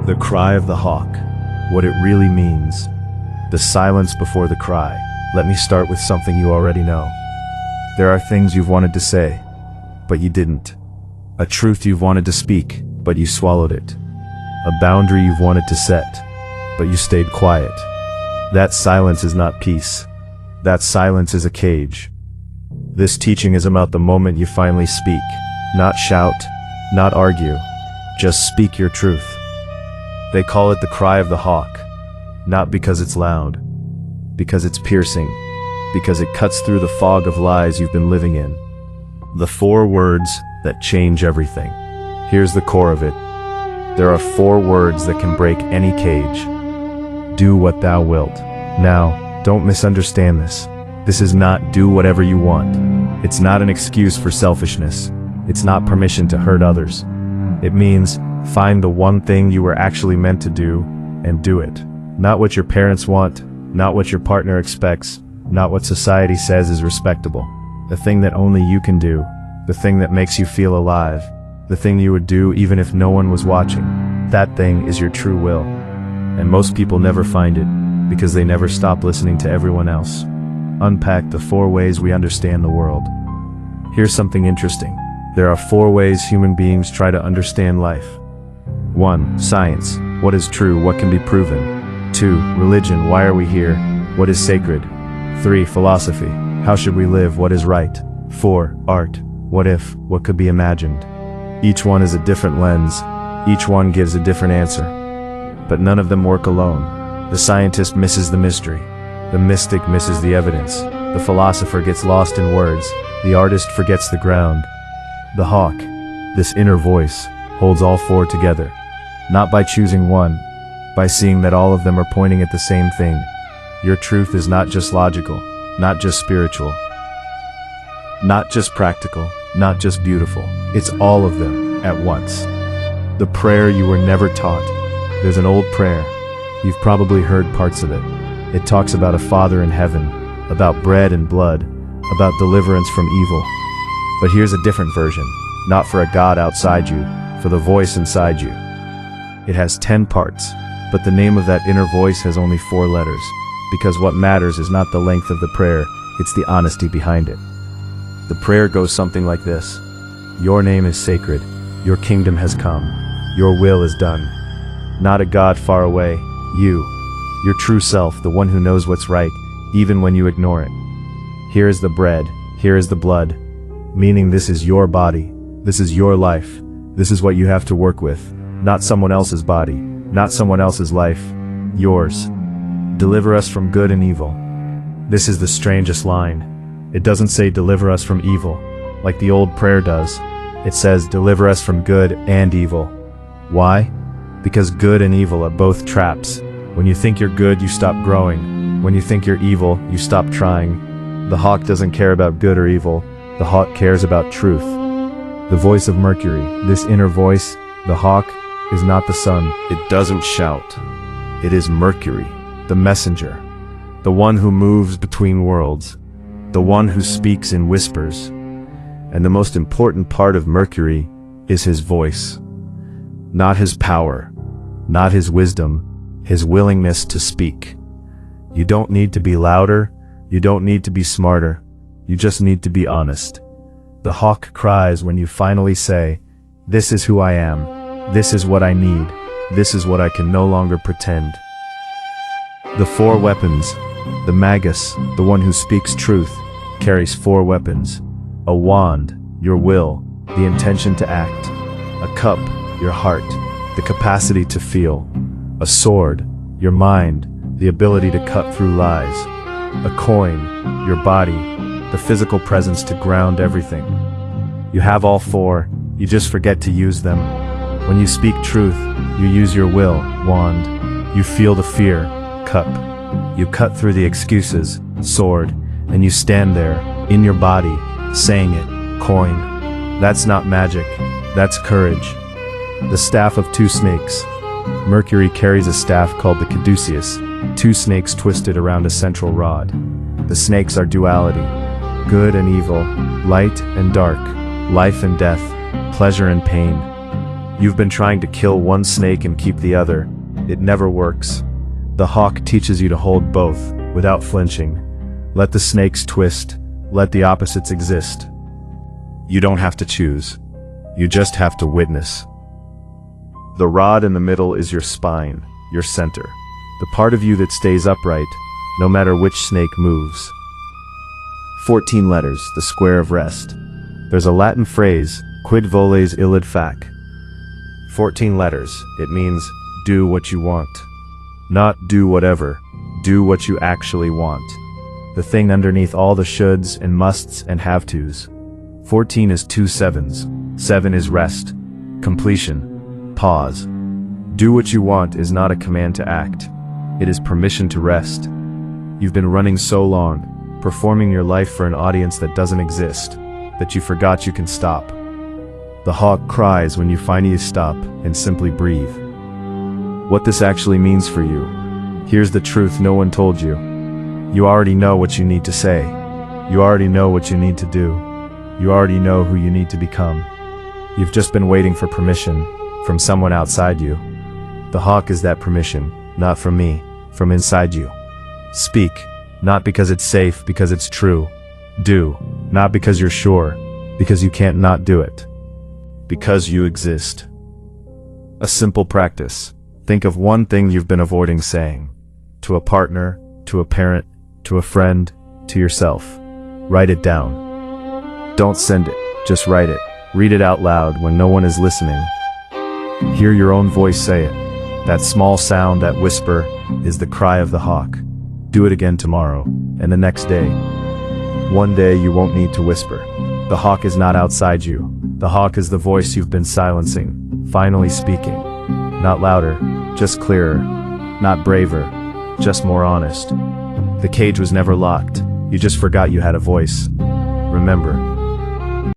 The cry of the hawk. What it really means. The silence before the cry. Let me start with something you already know. There are things you've wanted to say, but you didn't. A truth you've wanted to speak, but you swallowed it. A boundary you've wanted to set, but you stayed quiet. That silence is not peace. That silence is a cage. This teaching is about the moment you finally speak. Not shout, not argue, just speak your truth. They call it the cry of the hawk, not because it's loud, because it's piercing, because it cuts through the fog of lies you've been living in. The 4 words that change everything. Here's the core of it. There are 4 words that can break any cage. Do what thou wilt. Now, don't misunderstand this. This is not do whatever you want. It's not an excuse for selfishness. It's not permission to hurt others. It means find the one thing you were actually meant to do and do it. Not what your parents want, not what your partner expects, not what society says is respectable. The thing that only you can do. The thing that makes you feel alive. The thing you would do even if no one was watching. That thing is your true will. And most people never find it, because they never stop listening to everyone else. Unpack the 4 ways we understand the world. Here's something interesting. There are 4 ways human beings try to understand life. 1. Science. What is true? What can be proven? 2. Religion. Why are we here? What is sacred? 3. Philosophy. How should we live? What is right? 4. Art. What if? What could be imagined? Each one is a different lens. Each one gives a different answer. But none of them work alone. The scientist misses the mystery. The mystic misses the evidence. The philosopher gets lost in words. The artist forgets the ground. The hawk, this inner voice, holds all 4 together. Not by choosing one, by seeing that all of them are pointing at the same thing. Your truth is not just logical, not just spiritual, not just practical, not just beautiful. It's all of them at once. The prayer you were never taught. There's an old prayer. You've probably heard parts of it. It talks about a Father in heaven, about bread and blood, about deliverance from evil. But here's a different version, not for a God outside you, for the voice inside you. It has 10 parts, but the name of that inner voice has only 4 letters, because what matters is not the length of the prayer, it's the honesty behind it. The prayer goes something like this. Your name is sacred, your kingdom has come, your will is done. Not a God far away, you, your true self, the one who knows what's right, even when you ignore it. Here is the bread, here is the blood, meaning this is your body, this is your life, this is what you have to work with, not someone else's body, not someone else's life, yours. Deliver us from good and evil. This is the strangest line. It doesn't say deliver us from evil, like the old prayer does. It says deliver us from good and evil. Why? Because good and evil are both traps. When you think you're good, you stop growing. When you think you're evil, you stop trying. The hawk doesn't care about good or evil. The hawk cares about truth. The voice of Mercury, this inner voice, the hawk, is not the sun. It doesn't shout. It is Mercury, the messenger, the one who moves between worlds, the one who speaks in whispers. And the most important part of Mercury is his voice. Not his power, not his wisdom, his willingness to speak. You don't need to be louder, you don't need to be smarter, you just need to be honest. The hawk cries when you finally say, this is who I am, this is what I need, this is what I can no longer pretend. The 4 weapons. The magus, the one who speaks truth, carries 4 weapons. A wand, your will, the intention to act. A cup, your heart, the capacity to feel. A sword, your mind, the ability to cut through lies. A coin, your body, the physical presence to ground everything. You have all 4, you just forget to use them. When you speak truth, you use your will, wand. You feel the fear, cup. You cut through the excuses, sword, and you stand there, in your body, saying it, coin. That's not magic, that's courage. The staff of 2 snakes. Mercury carries a staff called the caduceus, 2 snakes twisted around a central rod. The snakes are duality, good and evil, light and dark, life and death, pleasure and pain. You've been trying to kill one snake and keep the other. It never works. The hawk teaches you to hold both, without flinching. Let the snakes twist, let the opposites exist. You don't have to choose. You just have to witness. The rod in the middle is your spine, your center. The part of you that stays upright, no matter which snake moves. 14 letters, the square of rest. There's a Latin phrase, quid voles illud fac. 14 letters, it means, do what you want. Not do whatever, do what you actually want. The thing underneath all the shoulds and musts and have-tos. 14 is 2 sevens. 7 is rest, completion, pause. Do what you want is not a command to act. It is permission to rest. You've been running so long, performing your life for an audience that doesn't exist, that you forgot you can stop. The hawk cries when you finally stop and simply breathe. What this actually means for you. Here's the truth no one told you. You already know what you need to say. You already know what you need to do. You already know who you need to become. You've just been waiting for permission from someone outside you. The hawk is that permission, not from me, from inside you. Speak, not because it's safe, because it's true. Do, not because you're sure, because you can't not do it. Because you exist. A simple practice. Think of one thing you've been avoiding saying. To a partner, to a parent, to a friend, to yourself. Write it down. Don't send it, just write it. Read it out loud when no one is listening. Hear your own voice say it. That small sound, that whisper, is the cry of the hawk. Do it again tomorrow, and the next day. One day you won't need to whisper. The hawk is not outside you. The hawk is the voice you've been silencing, finally speaking. Not louder, just clearer. Not braver, just more honest. The cage was never locked. You just forgot you had a voice. Remember,